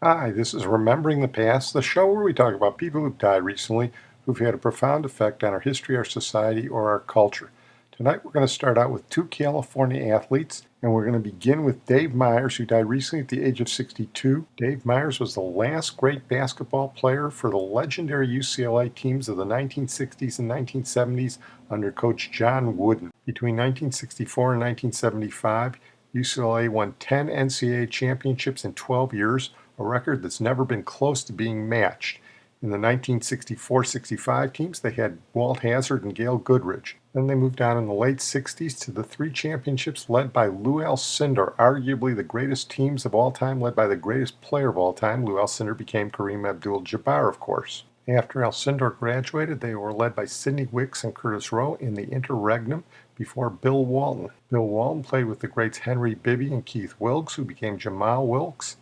Hi, this is Remembering the Past, the show where we talk about people who've died recently who've had a profound effect on our history, our society, or our culture. Tonight we're going to start out with two California athletes, and we're going to begin with Dave Meyers, who died recently at the age of 62. Dave Meyers was the last great basketball player for the legendary UCLA teams of the 1960s and 1970s under coach John Wooden. Between 1964 and 1975, UCLA won 10 NCAA championships in 12 years, a record that's never been close to being matched. In the 1964-65 teams, they had Walt Hazzard and Gail Goodrich. Then they moved on in the late 60s to the three championships led by Lou Alcindor, arguably the greatest teams of all time, led by the greatest player of all time. Lou Alcindor became Kareem Abdul-Jabbar, of course. After Alcindor graduated, they were led by Sidney Wicks and Curtis Rowe in the interregnum before Bill Walton. Bill Walton played with the greats Henry Bibby and Keith Wilkes, who became Jamal Wilkes.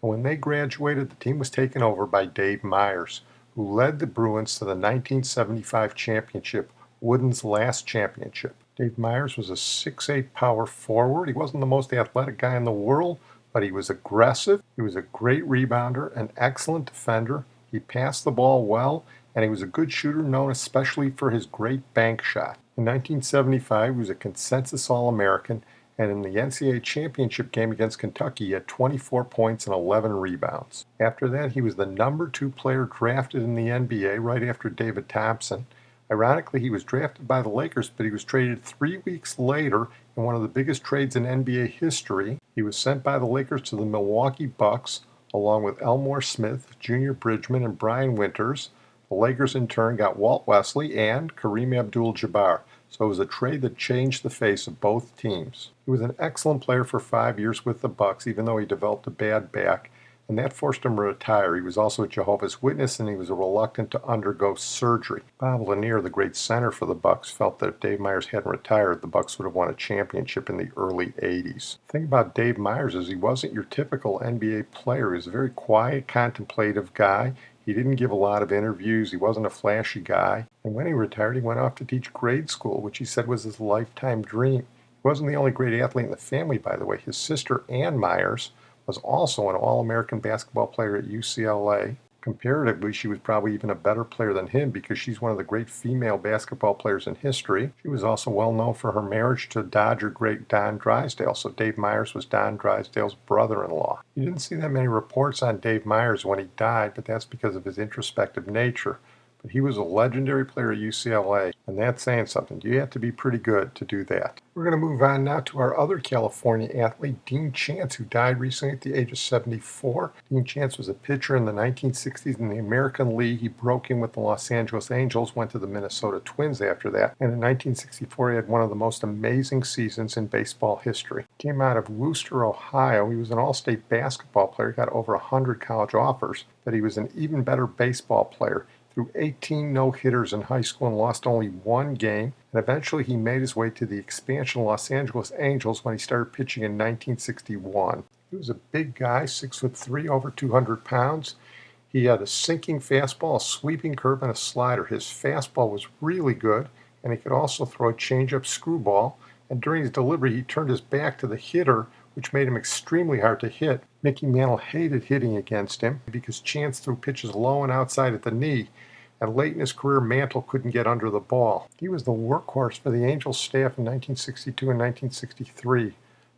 And when they graduated, the team was taken over by Dave Meyers, who led the Bruins to the 1975 championship, Wooden's last championship. Dave Meyers was a 6'8" power forward. He wasn't the most athletic guy in the world, but he was aggressive. He was a great rebounder, an excellent defender. He passed the ball well, and he was a good shooter, known especially for his great bank shot. In 1975, he was a consensus All-American, and in the NCAA championship game against Kentucky, he had 24 points and 11 rebounds. After that, he was the number 2 player drafted in the NBA right after David Thompson. Ironically, he was drafted by the Lakers, but he was traded 3 weeks later in one of the biggest trades in NBA history. He was sent by the Lakers to the Milwaukee Bucks, along with Elmore Smith, Junior Bridgman, and Brian Winters. The Lakers in turn got Walt Wesley and Kareem Abdul-Jabbar. So it was a trade that changed the face of both teams. He was an excellent player for 5 years with the Bucks, even though he developed a bad back, and that forced him to retire. He was also a Jehovah's Witness, and he was reluctant to undergo surgery. Bob Lanier, the great center for the Bucks, felt that if Dave Meyers hadn't retired, the Bucks would have won a championship in the early 80s. The thing about Dave Meyers is he wasn't your typical NBA player. He was a very quiet, contemplative guy. He didn't give a lot of interviews. He wasn't a flashy guy. And when he retired, he went off to teach grade school, which he said was his lifetime dream. He wasn't the only great athlete in the family, by the way. His sister, Ann Meyers, was also an All-American basketball player at UCLA. Comparatively, she was probably even a better player than him because she's one of the great female basketball players in history. She was also well known for her marriage to Dodger great Don Drysdale, so Dave Meyers was Don Drysdale's brother-in-law. You didn't see that many reports on Dave Meyers when he died, but that's because of his introspective nature. But he was a legendary player at UCLA, and that's saying something. You have to be pretty good to do that. We're going to move on now to our other California athlete, Dean Chance, who died recently at the age of 74. Dean Chance was a pitcher in the 1960s in the American League. He broke in with the Los Angeles Angels, went to the Minnesota Twins after that, and in 1964 he had one of the most amazing seasons in baseball history. He came out of Wooster, Ohio. He was an all-state basketball player, got over 100 college offers, but he was an even better baseball player. Threw 18 no-hitters in high school and lost only one game, and eventually he made his way to the expansion Los Angeles Angels when he started pitching in 1961. He was a big guy, 6'3", over 200 pounds. He had a sinking fastball, a sweeping curve, and a slider. His fastball was really good, and he could also throw a changeup screwball, and during his delivery he turned his back to the hitter, which made him extremely hard to hit. Mickey Mantle hated hitting against him because Chance threw pitches low and outside at the knee, and late in his career, Mantle couldn't get under the ball. He was the workhorse for the Angels staff in 1962 and 1963,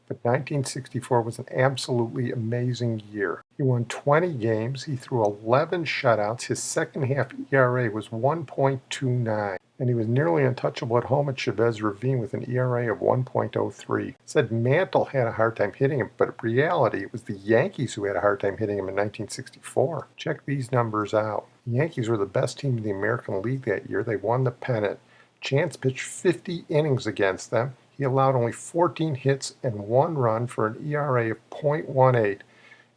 but 1964 was an absolutely amazing year. He won 20 games, he threw 11 shutouts, his second half ERA was 1.29. And he was nearly untouchable at home at Chavez Ravine with an ERA of 1.03. Said Mantle had a hard time hitting him, but in reality, it was the Yankees who had a hard time hitting him in 1964. Check these numbers out. The Yankees were the best team in the American League that year. They won the pennant. Chance pitched 50 innings against them. He allowed only 14 hits and 1 run for an ERA of .18.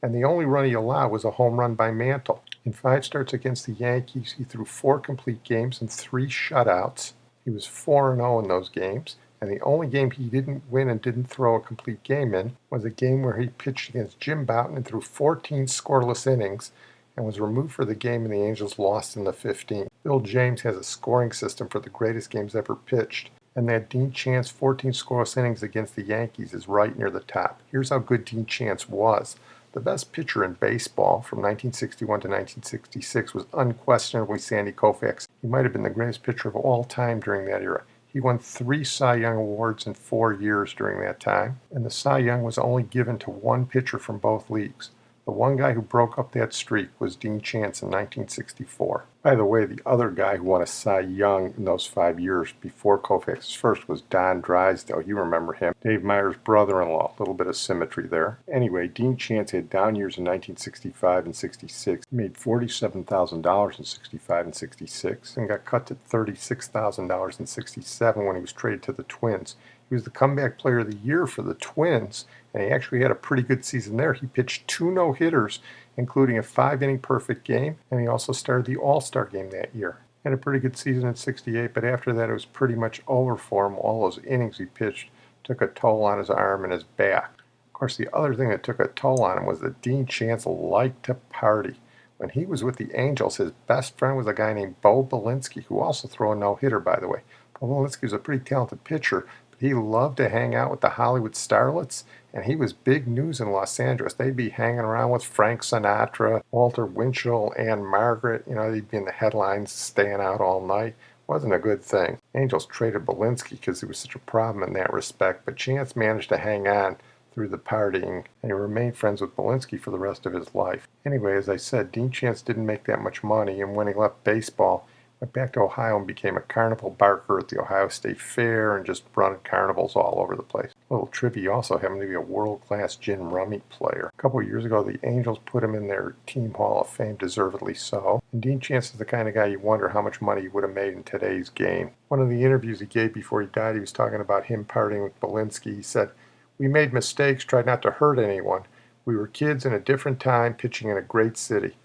And the only run he allowed was a home run by Mantle. In 5 starts against the Yankees, he threw 4 complete games and 3 shutouts. He was 4-0 in those games, and the only game he didn't win and didn't throw a complete game in was a game where he pitched against Jim Bouton and threw 14 scoreless innings and was removed for the game, and the Angels lost in the 15th. Bill James has a scoring system for the greatest games ever pitched, and that Dean Chance 14 scoreless innings against the Yankees is right near the top. Here's how good Dean Chance was. The best pitcher in baseball from 1961 to 1966 was unquestionably Sandy Koufax. He might have been the greatest pitcher of all time during that era. He won 3 Cy Young Awards in 4 years during that time, and the Cy Young was only given to one pitcher from both leagues. The one guy who broke up that streak was Dean Chance in 1964. By the way, the other guy who won a Cy Young in those 5 years before Koufax's first was Don Drysdale. You remember him. Dave Meyers' brother-in-law. A little bit of symmetry there. Anyway, Dean Chance had down years in 1965 and 66. He made $47,000 in 65 and 66 and got cut to $36,000 in 67 when he was traded to the Twins. He was the comeback player of the year for the Twins, and he actually had a pretty good season there. He pitched 2 no-hitters, including a 5-inning perfect game, and he also started the All-Star game that year. He had a pretty good season in 68, but after that it was pretty much over for him. All those innings he pitched took a toll on his arm and his back. Of course, the other thing that took a toll on him was that Dean Chance liked to party. When he was with the Angels, his best friend was a guy named Bo Belinsky, who also threw a no-hitter, by the way. Bo Belinsky was a pretty talented pitcher, but he loved to hang out with the Hollywood starlets, and he was big news in Los Angeles. They'd be hanging around with Frank Sinatra, Walter Winchell, Ann Margaret. They'd be in the headlines, staying out all night. Wasn't a good thing. Angels traded Belinsky because he was such a problem in that respect, but Chance managed to hang on through the partying, and he remained friends with Belinsky for the rest of his life. Anyway, as I said, Dean Chance didn't make that much money, and when he left baseball, went back to Ohio and became a carnival barker at the Ohio State Fair and just run carnivals all over the place. A little trivia, he also happened to be a world-class gin rummy player. A couple of years ago, the Angels put him in their Team Hall of Fame, deservedly so. And Dean Chance is the kind of guy you wonder how much money he would have made in today's game. One of the interviews he gave before he died, he was talking about him partying with Belinsky. He said, "We made mistakes, tried not to hurt anyone. We were kids in a different time, pitching in a great city.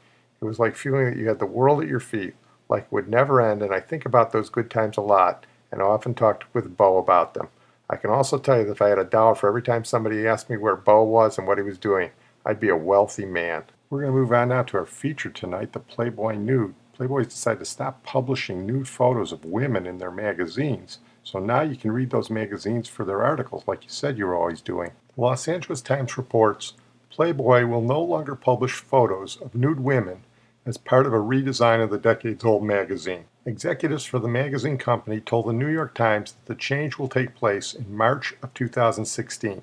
It was like feeling that you had the world at your feet, like it would never end, and I think about those good times a lot, and I often talked with Bo about them. I can also tell you that if I had $1 for every time somebody asked me where Bo was and what he was doing, I'd be a wealthy man." We're going to move on now to our feature tonight, the Playboy Nude. Playboy's decided to stop publishing nude photos of women in their magazines, so now you can read those magazines for their articles like you said you were always doing. The Los Angeles Times reports, Playboy will no longer publish photos of nude women as part of a redesign of the decades-old magazine. Executives for the magazine company told the New York Times that the change will take place in March of 2016.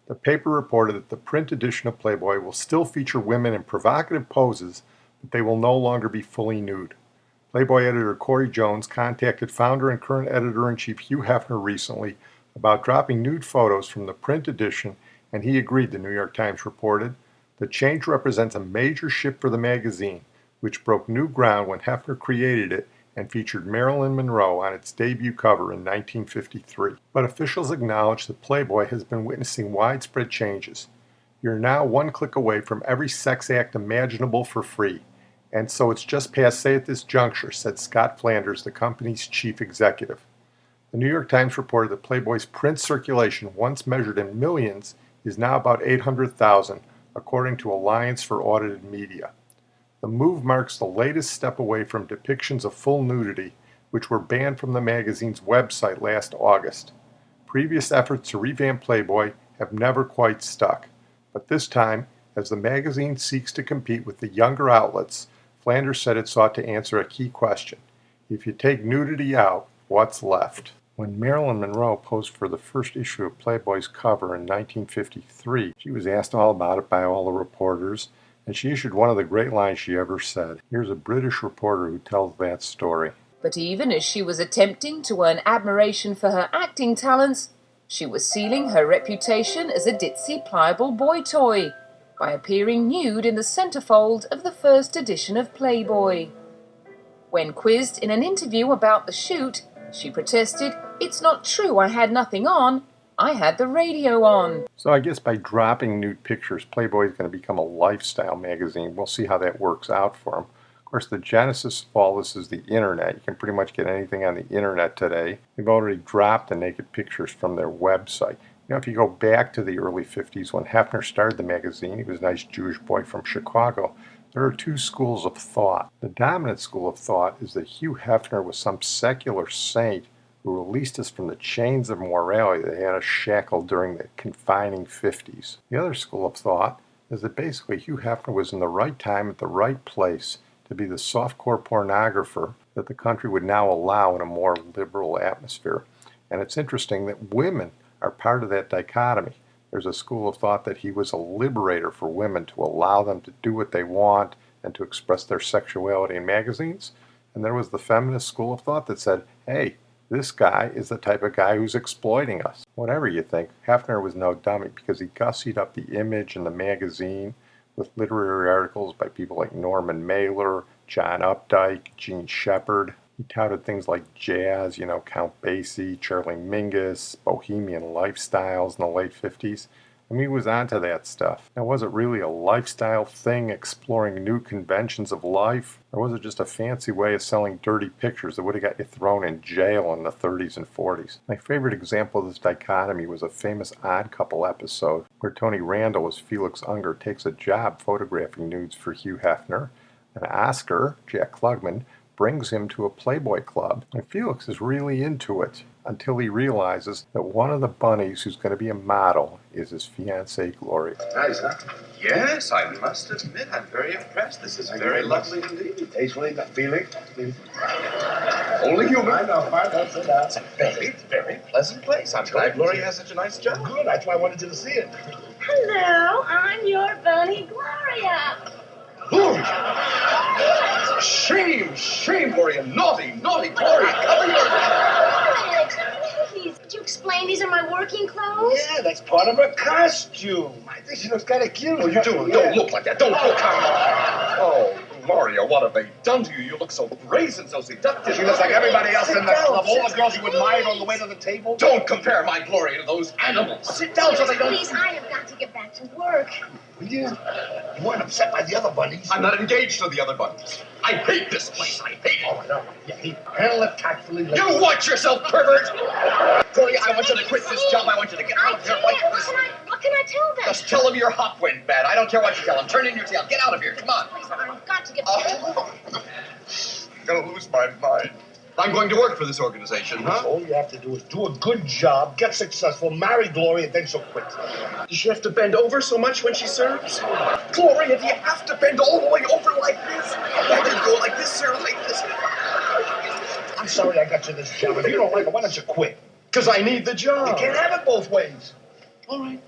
The paper reported that the print edition of Playboy will still feature women in provocative poses, but they will no longer be fully nude. Playboy editor Corey Jones contacted founder and current editor-in-chief Hugh Hefner recently about dropping nude photos from the print edition, and he agreed, the New York Times reported. The change represents a major shift for the magazine, which broke new ground when Hefner created it and featured Marilyn Monroe on its debut cover in 1953. But officials acknowledge that Playboy has been witnessing widespread changes. You're now one click away from every sex act imaginable for free, and so it's just passé at this juncture, said Scott Flanders, the company's chief executive. The New York Times reported that Playboy's print circulation, once measured in millions, is now about 800,000, according to Alliance for Audited Media. The move marks the latest step away from depictions of full nudity, which were banned from the magazine's website last August. Previous efforts to revamp Playboy have never quite stuck, but this time, as the magazine seeks to compete with the younger outlets, Flanders said it sought to answer a key question. If you take nudity out, what's left? When Marilyn Monroe posed for the first issue of Playboy's cover in 1953, she was asked all about it by all the reporters, and she issued one of the great lines she ever said. Here's a British reporter who tells that story. But even as she was attempting to earn admiration for her acting talents, she was sealing her reputation as a ditzy, pliable boy toy by appearing nude in the centerfold of the first edition of Playboy. When quizzed in an interview about the shoot, she protested, "It's not true, I had nothing on. I had the radio on." So I guess by dropping nude pictures, Playboy is going to become a lifestyle magazine. We'll see how that works out for them. Of course, the genesis of all this is the internet. You can pretty much get anything on the internet today. They've already dropped the naked pictures from their website. If you go back to the early 50s when Hefner started the magazine, he was a nice Jewish boy from Chicago. There are two schools of thought. The dominant school of thought is that Hugh Hefner was some secular saint who released us from the chains of morality that had us shackled during the confining 50s. The other school of thought is that basically Hugh Hefner was in the right time at the right place to be the softcore pornographer that the country would now allow in a more liberal atmosphere. And it's interesting that women are part of that dichotomy. There's a school of thought that he was a liberator for women to allow them to do what they want and to express their sexuality in magazines. And there was the feminist school of thought that said, hey, this guy is the type of guy who's exploiting us. Whatever you think, Hefner was no dummy because he gussied up the image in the magazine with literary articles by people like Norman Mailer, John Updike, Gene Shepard. He touted things like jazz, Count Basie, Charlie Mingus, bohemian lifestyles in the late 50s. I mean, he was onto that stuff. Now, was it really a lifestyle thing exploring new conventions of life? Or was it just a fancy way of selling dirty pictures that would have got you thrown in jail in the 30s and 40s? My favorite example of this dichotomy was a famous Odd Couple episode where Tony Randall as Felix Unger takes a job photographing nudes for Hugh Hefner, and Oscar, Jack Klugman, brings him to a Playboy club. And Felix is really into it until he realizes that one of the bunnies who's going to be a model is his fiancée, Gloria. Nice, huh? Yes, I must admit, I'm very impressed. This is very lovely indeed. Tastefully, feeling. Only human. I know, It's a very, very pleasant place. I'm glad Gloria has such a nice job. Good, that's why I wanted you to see it. Hello, I'm your bunny, Gloria. Gloria! Shame, Gloria. Naughty, Gloria. Cover your... Alex, please, could you explain these are my working clothes? Yeah, that's part of her costume. I think she looks kind of cute. Oh, you do? Yeah. Don't look like that. Don't look. Oh, Gloria, what have they done to you? You look so brazen, so seductive. She looks like everybody else in the club. All the Sit girls you down, admired on the way to the table. Don't compare my Gloria to those animals. Sit down so they don't... Please, I have got to get back to work. Will you? You weren't upset by the other bunnies. I'm not engaged to the other bunnies. I hate this place. I hate it. Oh, I know. Yeah, handle it tactfully. You watch yourself, pervert! Gloria, I want you to quit this job. I want you to get out of here like this. What can I tell them? Just tell them your hop went bad. I don't care what you tell them. Turn in your tail. Get out of here. Come on. Please, I've got to get back to work. I'm gonna lose my mind. I'm going to work for this organization, huh? All you have to do is do a good job, get successful, marry Gloria, then she'll quit. Does she have to bend over so much when she serves? Gloria, do you have to bend all the way over like this? Why don't you go like this, sir, like this? I'm sorry I got you this job. If you don't like it, why don't you quit? Because I need the job. You can't have it both ways. All right.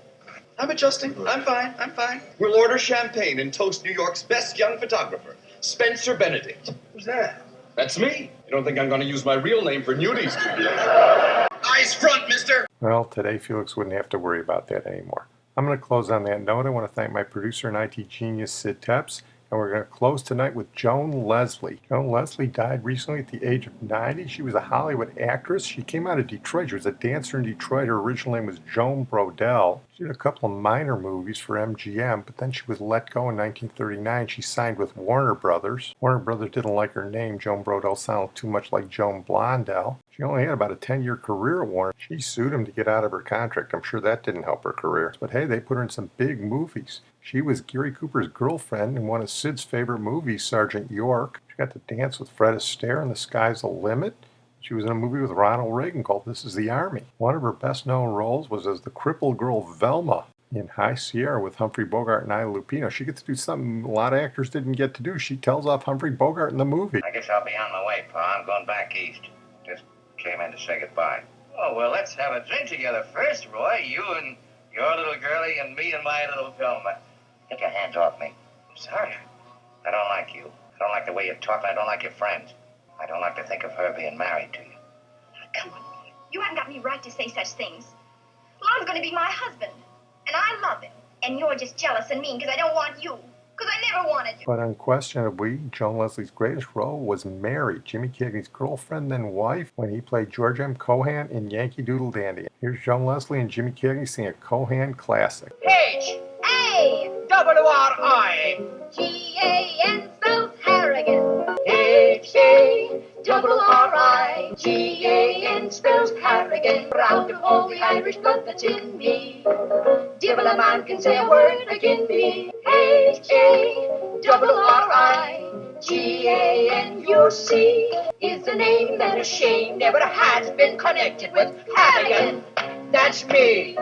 I'm adjusting. I'm fine. We'll order champagne and toast New York's best young photographer, Spencer Benedict. Who's that? That's me. You don't think I'm going to use my real name for nudies, do you? Eyes front, mister! Well, today Felix wouldn't have to worry about that anymore. I'm going to close on that note. I want to thank my producer and IT genius, Sid Tepps. And we're going to close tonight with Joan Leslie. Joan Leslie died recently at the age of 90. She was a Hollywood actress. She came out of Detroit. She was a dancer in Detroit. Her original name was Joan Brodell. She did a couple of minor movies for MGM, but then she was let go in 1939. She signed with Warner Brothers. Warner Brothers didn't like her name. Joan Brodell sounded too much like Joan Blondell. She only had about a 10-year career at Warner. She sued him to get out of her contract. I'm sure that didn't help her career. But hey, they put her in some big movies. She was Gary Cooper's girlfriend in one of Sid's favorite movies, Sergeant York. She got to dance with Fred Astaire in The Sky's the Limit. She was in a movie with Ronald Reagan called This Is the Army. One of her best-known roles was as the crippled girl Velma in High Sierra with Humphrey Bogart and Ida Lupino. She gets to do something a lot of actors didn't get to do. She tells off Humphrey Bogart in the movie. I guess I'll be on my way, Pa. I'm going back east. Just came in to say goodbye. Oh, well, let's have a drink together first, Roy. You and your little girlie and me and my little Velma. Get your hands off me. I'm sorry. I don't like you. I don't like the way you talk, and I don't like your friends. I don't like to think of her being married to you. Come on, you haven't got any right to say such things. Lon's going to be my husband, and I love him. And you're just jealous and mean because I don't want you. Because I never wanted you. But unquestionably, Joan Leslie's greatest role was Mary, Jimmy Cagney's girlfriend then wife, when he played George M. Cohan in Yankee Doodle Dandy. Here's Joan Leslie and Jimmy Cagney singing a Cohan classic. H-A-R-R-I G-A-N spells Harrigan. H-A-R-R-I G-A-N spells Harrigan. Proud of all the Irish blood that's in me. Divil a man can say a word agin me. H-A-R-R-I G-A-N, you see, is a name that a shame never has been connected with Harrigan. That's me.